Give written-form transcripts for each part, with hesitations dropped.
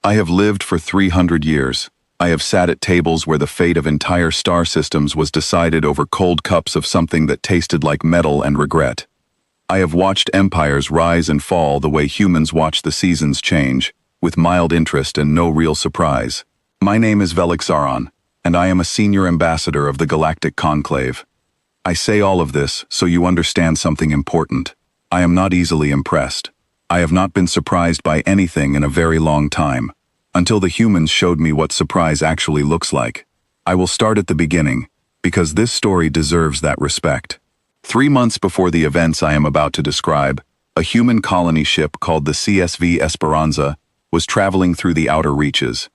I have lived for 300 years. I have sat at tables where the fate of entire star systems was decided over cold cups of something that tasted like metal and regret. I have watched empires rise and fall the way humans watch the seasons change, with mild interest and no real surprise. My name is Velixaron, and I am a senior ambassador of the Galactic Conclave. I say all of this so you understand something important. I am not easily impressed. I have not been surprised by anything in a very long time, until the humans showed me what surprise actually looks like. I will start at the beginning, because this story deserves that respect. 3 months before the events I am about to describe, a human colony ship called the CSV Esperanza was traveling through the outer reaches.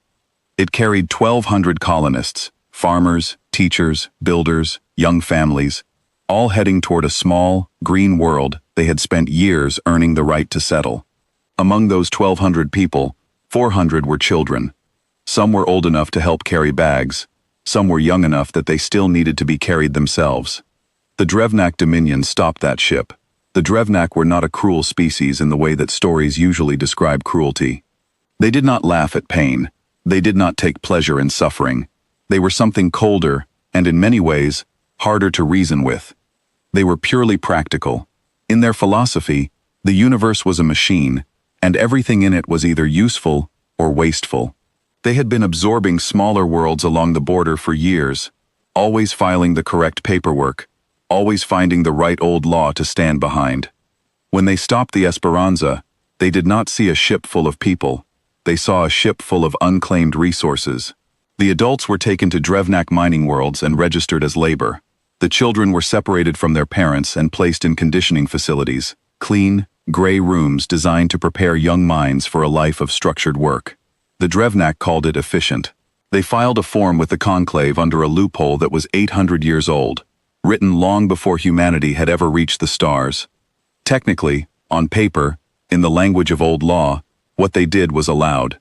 It carried 1,200 colonists, farmers, teachers, builders, young families, all heading toward a small, green world they had spent years earning the right to settle. Among those 1,200 people, 400 were children. Some were old enough to help carry bags. Some were young enough that they still needed to be carried themselves. The Drevnak Dominion stopped that ship. The Drevnak were not a cruel species in the way that stories usually describe cruelty. They did not laugh at pain. They did not take pleasure in suffering. They were something colder, and in many ways, harder to reason with. They were purely practical. In their philosophy, the universe was a machine, and everything in it was either useful or wasteful. They had been absorbing smaller worlds along the border for years, always filing the correct paperwork, always finding the right old law to stand behind. When they stopped the Esperanza, they did not see a ship full of people. They saw a ship full of unclaimed resources. The adults were taken to Drevnak mining worlds and registered as labor. The children were separated from their parents and placed in conditioning facilities, clean, gray rooms designed to prepare young minds for a life of structured work. The Drevnak called it efficient. They filed a form with the Conclave under a loophole that was 800 years old, written long before humanity had ever reached the stars. Technically, on paper, in the language of old law, what they did was allowed.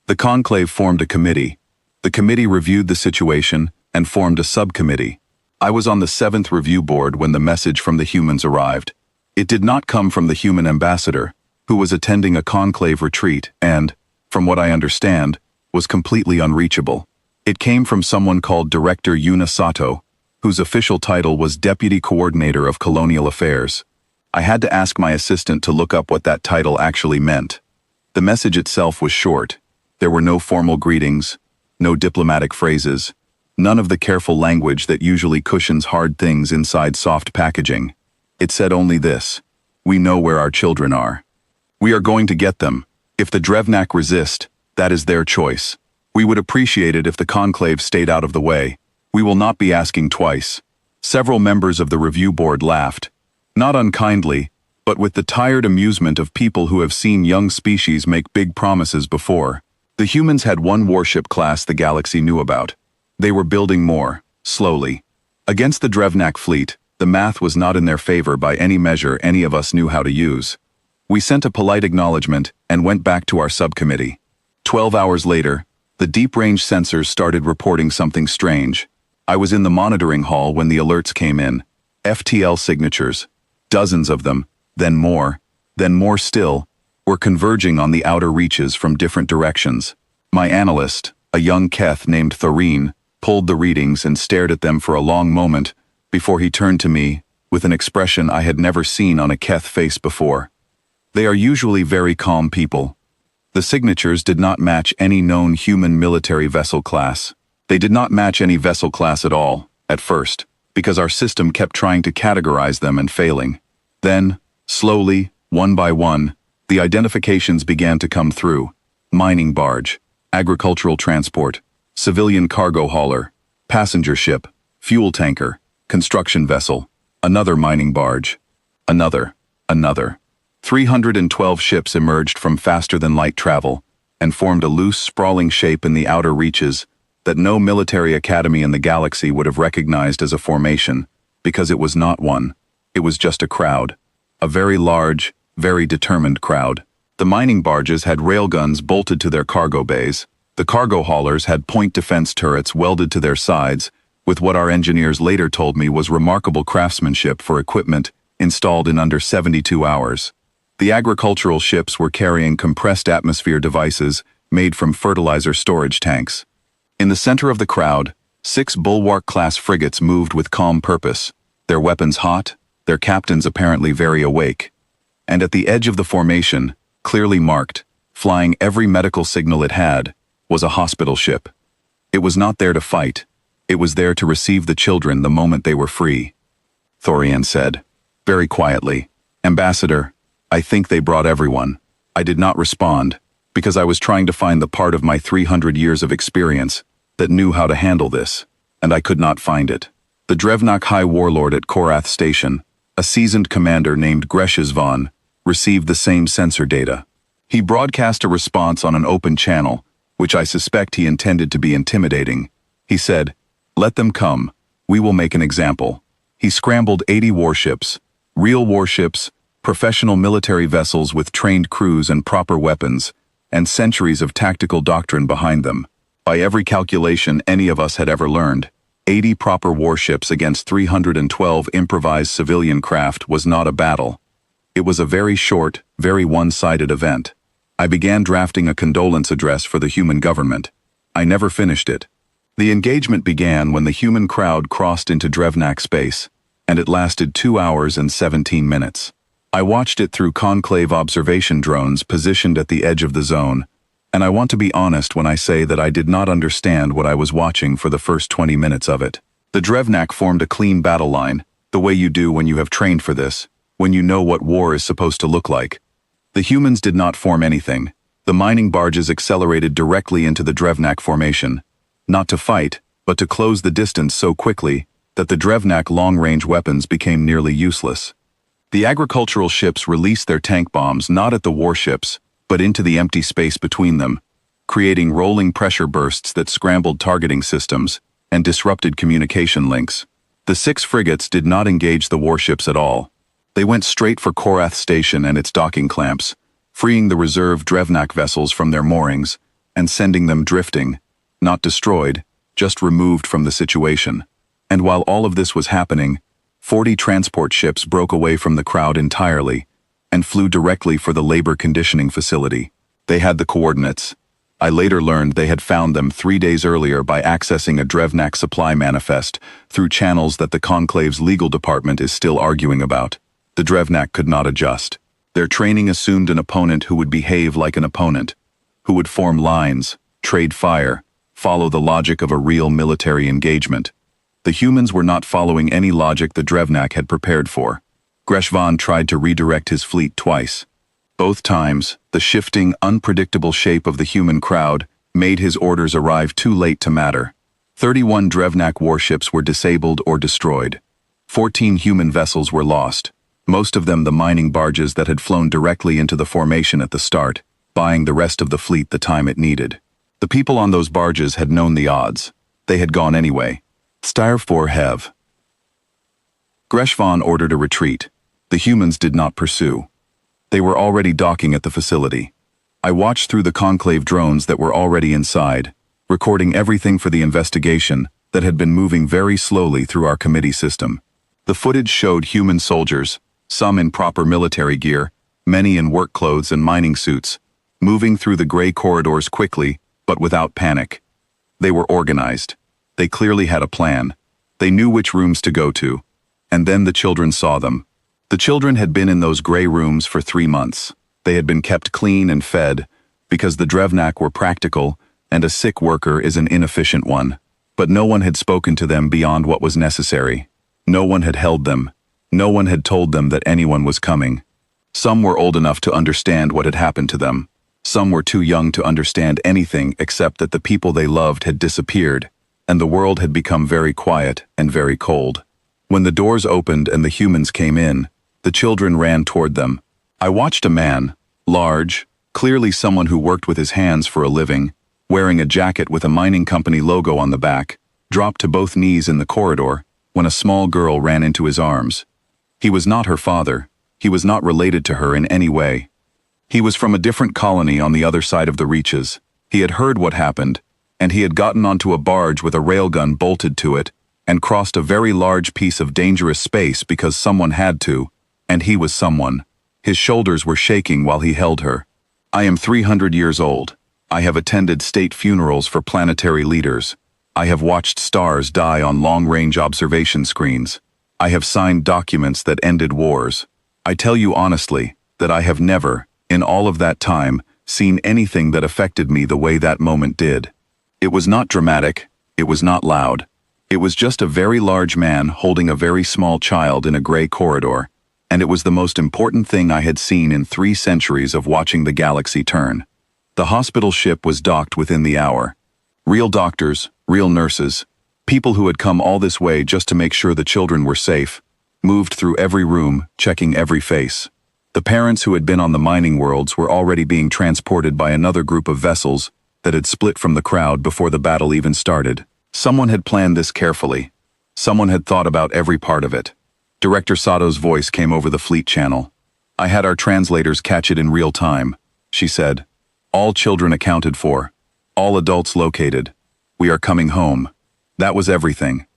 The Conclave formed a committee. The committee reviewed the situation and formed a subcommittee. I was on the 7th review board when the message from the humans arrived. It did not come from the human ambassador, who was attending a conclave retreat and, from what I understand, was completely unreachable. It came from someone called Director Yuna Sato, whose official title was Deputy Coordinator of Colonial Affairs. I had to ask my assistant to look up what that title actually meant. The message itself was short. There were no formal greetings, no diplomatic phrases, none of the careful language that usually cushions hard things inside soft packaging. It said only this: we know where our children are. We are going to get them. If the Drevnak resist, that is their choice. We would appreciate it if the Conclave stayed out of the way. We will not be asking twice. Several members of the review board laughed. Not unkindly, but with the tired amusement of people who have seen young species make big promises before. The humans had one warship class the galaxy knew about. They were building more, slowly. Against the Drevnak fleet, the math was not in their favor by any measure any of us knew how to use. We sent a polite acknowledgement and went back to our subcommittee. 12 hours later, the deep-range sensors started reporting something strange. I was in the monitoring hall when the alerts came in. FTL signatures, dozens of them, then more still, were converging on the outer reaches from different directions. My analyst, a young Keth named Thoreen, pulled the readings and stared at them for a long moment before he turned to me with an expression I had never seen on a Keth face before. They are usually very calm people. The signatures did not match any known human military vessel class. They did not match any vessel class at all, at first, because our system kept trying to categorize them and failing. Then, slowly, one by one, the identifications began to come through: mining barge, agricultural transport, civilian cargo hauler, passenger ship, fuel tanker, construction vessel, another mining barge, another. 312 ships emerged from faster-than-light travel and formed a loose, sprawling shape in the outer reaches that no military academy in the galaxy would have recognized as a formation, because it was not one. It was just a crowd. A very large, very determined crowd. The mining barges had railguns bolted to their cargo bays. The cargo haulers had point defense turrets welded to their sides, with what our engineers later told me was remarkable craftsmanship for equipment installed in under 72 hours. The agricultural ships were carrying compressed atmosphere devices made from fertilizer storage tanks. In the center of the crowd, 6 Bulwark-class frigates moved with calm purpose, their weapons hot, their captains apparently very awake. And at the edge of the formation, clearly marked, flying every medical signal it had, was a hospital ship. It was not there to fight. It was there to receive the children the moment they were free. Thorian said, very quietly, "Ambassador, I think they brought everyone." I did not respond, because I was trying to find the part of my 300 years of experience that knew how to handle this, and I could not find it. The Drevnak High Warlord at Korath Station, a seasoned commander named Greshizvan, received the same sensor data. He broadcast a response on an open channel, which I suspect he intended to be intimidating. He said, "Let them come. We will make an example." He scrambled 80 warships, real warships, professional military vessels with trained crews and proper weapons, and centuries of tactical doctrine behind them. By every calculation any of us had ever learned, 80 proper warships against 312 improvised civilian craft was not a battle. It was a very short, very one-sided event. I began drafting a condolence address for the human government. I never finished it. The engagement began when the human crowd crossed into Drevnak space, and it lasted 2 hours and 17 minutes. I watched it through conclave observation drones positioned at the edge of the zone, and I want to be honest when I say that I did not understand what I was watching for the first 20 minutes of it. The Drevnak formed a clean battle line, the way you do when you have trained for this, when you know what war is supposed to look like. The humans did not form anything. The mining barges accelerated directly into the Drevnak formation, not to fight, but to close the distance so quickly that the Drevnak long-range weapons became nearly useless. The agricultural ships released their tank bombs not at the warships, but into the empty space between them, creating rolling pressure bursts that scrambled targeting systems and disrupted communication links. The 6 frigates did not engage the warships at all. They went straight for Korath Station and its docking clamps, freeing the reserve Drevnak vessels from their moorings and sending them drifting, not destroyed, just removed from the situation. And while all of this was happening, 40 transport ships broke away from the crowd entirely and flew directly for the labor conditioning facility. They had the coordinates. I later learned they had found them 3 days earlier by accessing a Drevnak supply manifest through channels that the Conclave's legal department is still arguing about. The Drevnak could not adjust. Their training assumed an opponent who would behave like an opponent, who would form lines, trade fire, follow the logic of a real military engagement. The humans were not following any logic the Drevnak had prepared for. Greshvan tried to redirect his fleet twice. Both times, the shifting, unpredictable shape of the human crowd made his orders arrive too late to matter. 31 Drevnak warships were disabled or destroyed. 14 human vessels were lost, most of them the mining barges that had flown directly into the formation at the start, buying the rest of the fleet the time it needed. The people on those barges had known the odds. They had gone anyway. Styr for Hev. Greshvan ordered a retreat. The humans did not pursue. They were already docking at the facility. I watched through the conclave drones that were already inside, recording everything for the investigation that had been moving very slowly through our committee system. The footage showed human soldiers, some in proper military gear, many in work clothes and mining suits, moving through the gray corridors quickly, but without panic. They were organized. They clearly had a plan. They knew which rooms to go to. And then the children saw them. The children had been in those gray rooms for 3 months. They had been kept clean and fed, because the Drevnak were practical, and a sick worker is an inefficient one. But no one had spoken to them beyond what was necessary. No one had held them. No one had told them that anyone was coming. Some were old enough to understand what had happened to them. Some were too young to understand anything except that the people they loved had disappeared, and the world had become very quiet and very cold. When the doors opened and the humans came in, the children ran toward them. I watched a man, large, clearly someone who worked with his hands for a living, wearing a jacket with a mining company logo on the back, drop to both knees in the corridor when a small girl ran into his arms. He was not her father. He was not related to her in any way. He was from a different colony on the other side of the reaches. He had heard what happened, and he had gotten onto a barge with a railgun bolted to it and crossed a very large piece of dangerous space because someone had to, and he was someone. His shoulders were shaking while he held her. "I am 300 years old. I have attended state funerals for planetary leaders. I have watched stars die on long-range observation screens. I have signed documents that ended wars. I tell you honestly that I have never, in all of that time, seen anything that affected me the way that moment did. It was not dramatic. It was not loud. It was just a very large man holding a very small child in a gray corridor, and it was the most important thing I had seen in 3 centuries of watching the galaxy turn. The hospital ship was docked within the hour. Real doctors, real nurses, people who had come all this way just to make sure the children were safe, moved through every room, checking every face. The parents who had been on the mining worlds were already being transported by another group of vessels that had split from the crowd before the battle even started. Someone had planned this carefully. Someone had thought about every part of it. Director Sato's voice came over the fleet channel. I had our translators catch it in real time, she said. All children accounted for. All adults located. We are coming home. That was everything.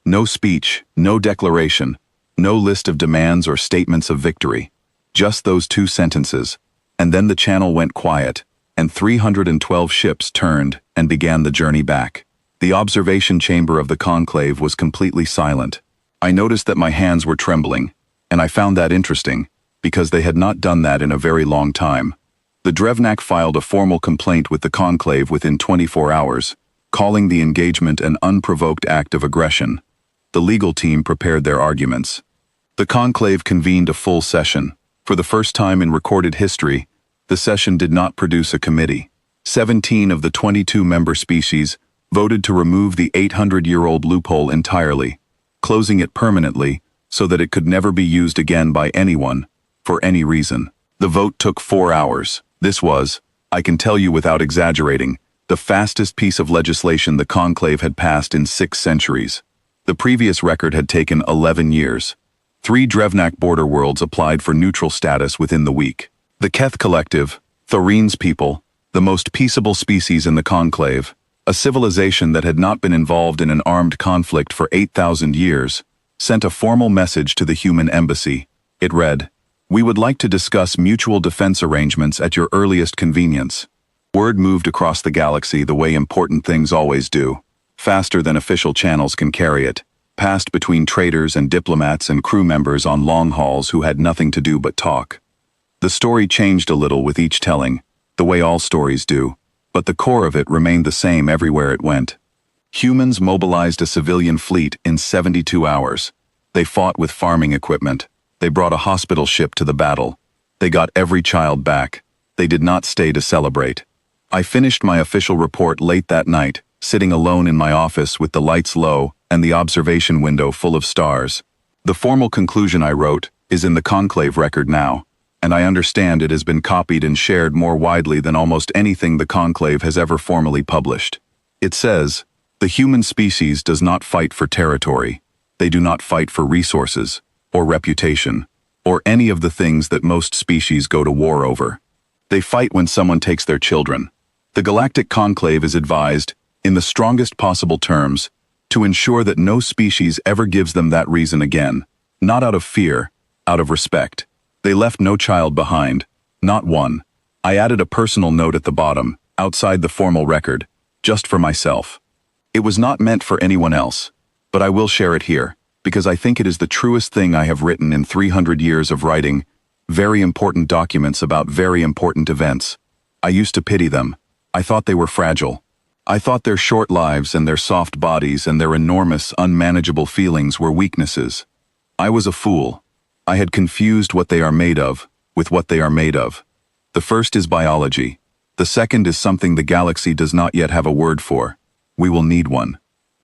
No speech, no declaration, no list of demands or statements of victory. Just those 2 sentences. And then the channel went quiet, and 312 ships turned and began the journey back. The observation chamber of the conclave was completely silent. I noticed that my hands were trembling, and I found that interesting, because they had not done that in a very long time. The Drevnak filed a formal complaint with the conclave within 24 hours, calling the engagement an unprovoked act of aggression. The legal team prepared their arguments. The conclave convened a full session. For the first time in recorded history, the session did not produce a committee. 17 of the 22 member species voted to remove the 800-year-old loophole entirely, closing it permanently so that it could never be used again by anyone, for any reason. The vote took 4 hours. This was, I can tell you without exaggerating, the fastest piece of legislation the conclave had passed in 6 centuries. The previous record had taken 11 years. 3 Drevnak border worlds applied for neutral status within the week. The Keth Collective, Thorin's people, the most peaceable species in the conclave, a civilization that had not been involved in an armed conflict for 8,000 years, sent a formal message to the human embassy. It read, "We would like to discuss mutual defense arrangements at your earliest convenience." Word moved across the galaxy the way important things always do, faster than official channels can carry it, passed between traders and diplomats and crew members on long hauls who had nothing to do but talk. The story changed a little with each telling, the way all stories do, but the core of it remained the same everywhere it went. Humans mobilized a civilian fleet in 72 hours. They fought with farming equipment. They brought a hospital ship to the battle. They got every child back. They did not stay to celebrate. I finished my official report late that night, sitting alone in my office with the lights low and the observation window full of stars. The formal conclusion I wrote is in the conclave record now, and I understand it has been copied and shared more widely than almost anything the conclave has ever formally published. It says, "The human species does not fight for territory. They do not fight for resources, or reputation, or any of the things that most species go to war over. They fight when someone takes their children. The Galactic Conclave is advised, in the strongest possible terms, to ensure that no species ever gives them that reason again, not out of fear, out of respect. They left no child behind, not one." I added a personal note at the bottom, outside the formal record, just for myself. It was not meant for anyone else, but I will share it here, because I think it is the truest thing I have written in 300 years of writing very important documents about very important events. I used to pity them. I thought they were fragile. I thought their short lives and their soft bodies and their enormous, unmanageable feelings were weaknesses. I was a fool. I had confused what they are made of with what they are made of. The first is biology. The second is something the galaxy does not yet have a word for. We will need one.